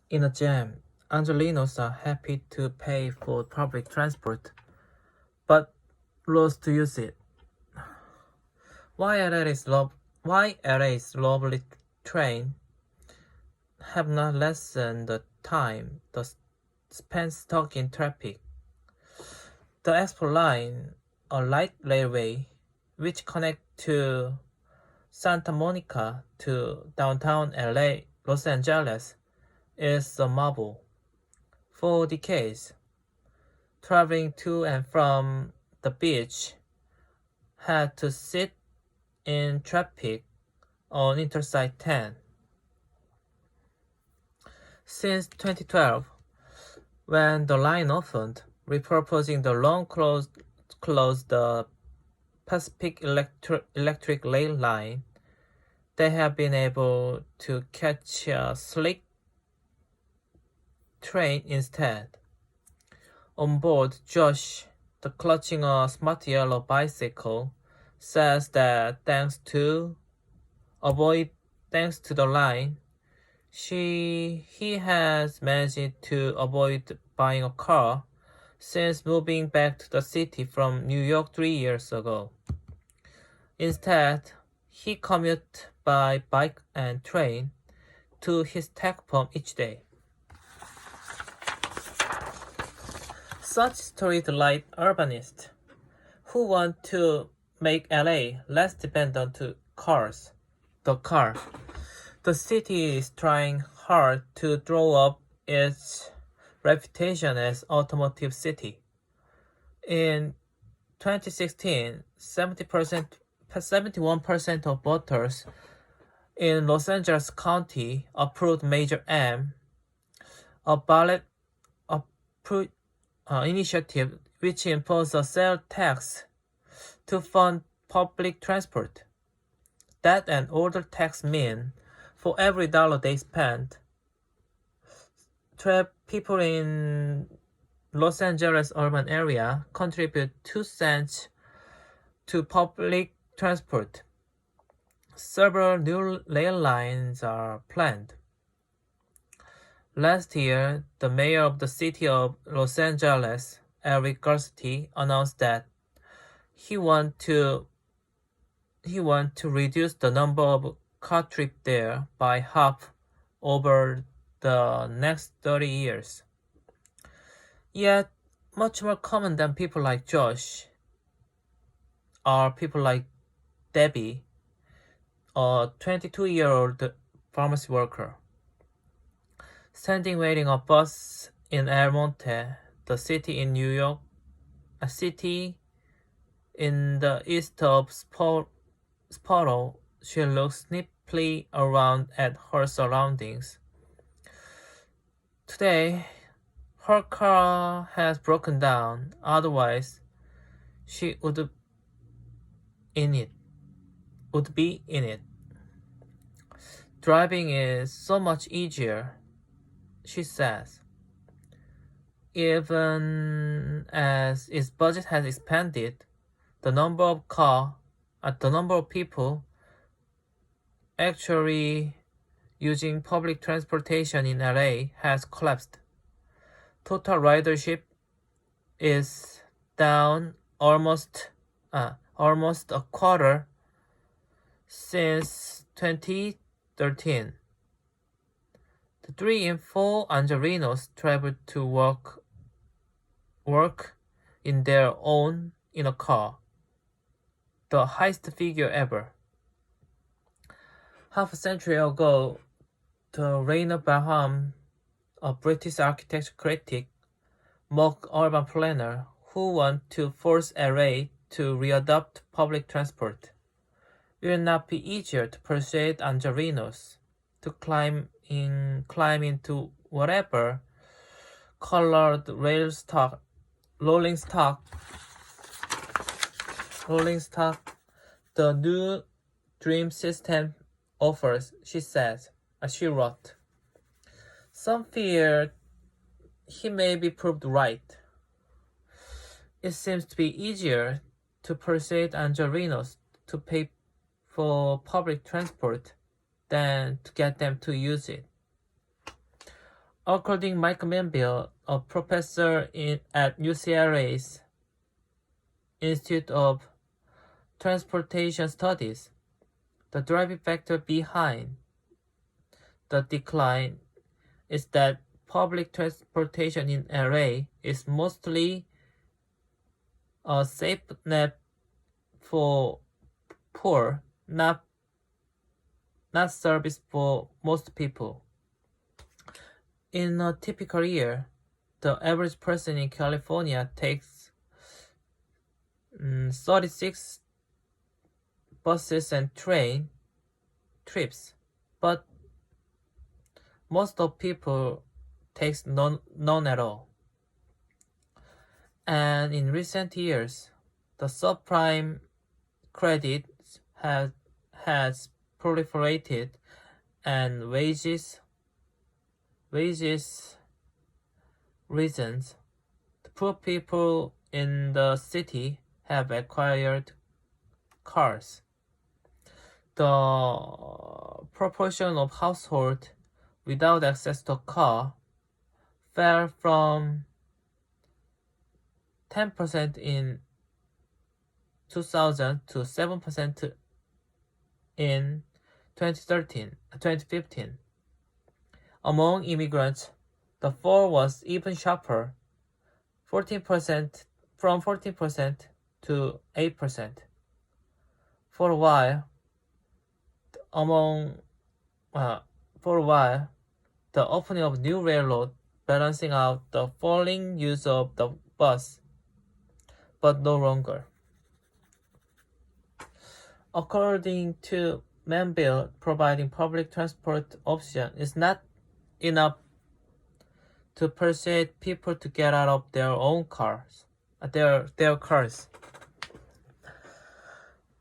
In a jam, Angelinos are happy to pay for public transport, but loath to use it. Why LA's lovely train have not lessened the time spent stuck in traffic. The Expo line, a light railway which connects to Santa Monica to downtown LA, Los Angeles, is a marvel. For decades, traveling to and from the beach had to sit in traffic on Interstate 10. Since 2012, when the line opened, repurposing the long-closed Pacific Electric Rail line, they have been able to catch a slick train instead. On board, Josh, the clutching a smart yellow bicycle, says that thanks to the line, he has managed to avoid buying a car since moving back to the city from New York 3 years ago. Instead, he commutes by bike and train to his tech firm each day. Such street-light urbanists who want to make LA less dependent on cars. The city is trying hard to draw up its reputation as automotive city. In 2016, 71% of voters in Los Angeles County approved Measure M, a ballot initiative which imposed a sales tax to fund public transport. That and older tax mean for every dollar they spend, 12 people in Los Angeles urban area contribute 2 cents to public transport. Several new rail lines are planned. Last year, the mayor of the city of Los Angeles, Eric Garcetti, announced that he want to reduce the number of car trips there by half over the next 30 years. Yet, much more common than people like Josh are people like Debbie, a 22-year-old pharmacy worker. Standing waiting a bus in El Monte, the city in New York, a city in the east of Sparrow, she looks snippily around at her surroundings. Today, her car has broken down, otherwise she would be in it. Driving is so much easier, she says. Even as its budget has expanded, the number of people actually using public transportation in LA has collapsed. Total ridership is down almost a quarter since 2013. The 3 in 4 Angelinos travel to work in a car, the highest figure ever. Half a century ago, the Rainer Barham, a British architecture critic, mocked urban planner who want to force LA to readopt public transport. It will not be easier to persuade Angelinos to climb into whatever colored rolling stock the new dream system offers, she says, as she wrote. Some fear he may be proved right. It seems to be easier to persuade Angelinos to pay for public transport than to get them to use it. According to Mike Manville, a professor at UCLA's Institute of Transportation Studies, the driving factor behind the decline is that public transportation in LA is mostly a safe net for poor, not service for most people. In a typical year, the average person in California takes 36 buses and train trips, but most of people takes none at all. And in recent years, the subprime credit has proliferated, and wages reasons the poor people in the city have acquired cars. The proportion of households without access to a car fell from 10% in 2000 to 7% in 2015. Among immigrants, the fall was even sharper, 14% from 14% to 8%. For a while, the opening of new railroad balancing out the falling use of the bus, but no longer. According to Manville, providing public transport option is not enough to persuade people to get out of their own cars, their cars.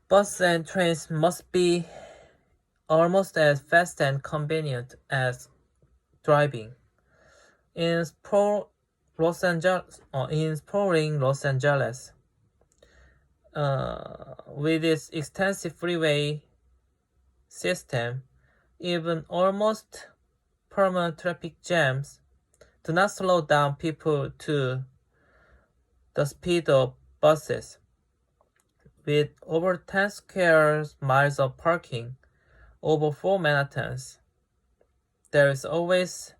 Buses and trains must be almost as fast and convenient as driving. In sprawling Los Angeles, with its extensive freeway system, even almost permanent traffic jams do not slow down people to the speed of buses. With over 10 square miles of parking over 4 Manhattans, there is always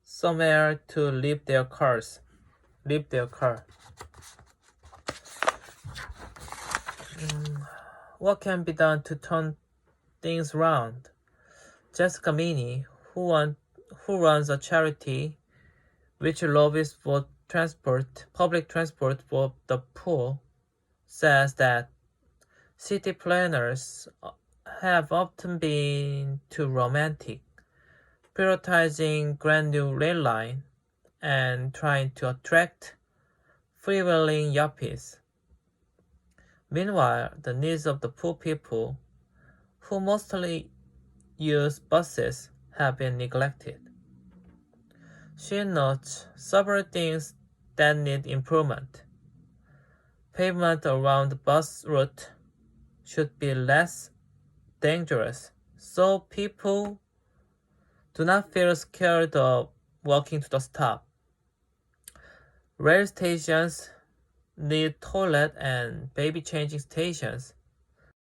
somewhere to leave their car. What can be done to turn things around? Jessica Meany, who runs a charity which lobbies for public transport for the poor, says that city planners have often been too romantic, prioritizing grand new rail line and trying to attract freewheeling yuppies. Meanwhile, the needs of the poor people, who mostly use buses, have been neglected. She notes several things that need improvement. Pavement around the bus route should be less dangerous, so people do not feel scared of walking to the stop. Rail stations need toilet and baby changing stations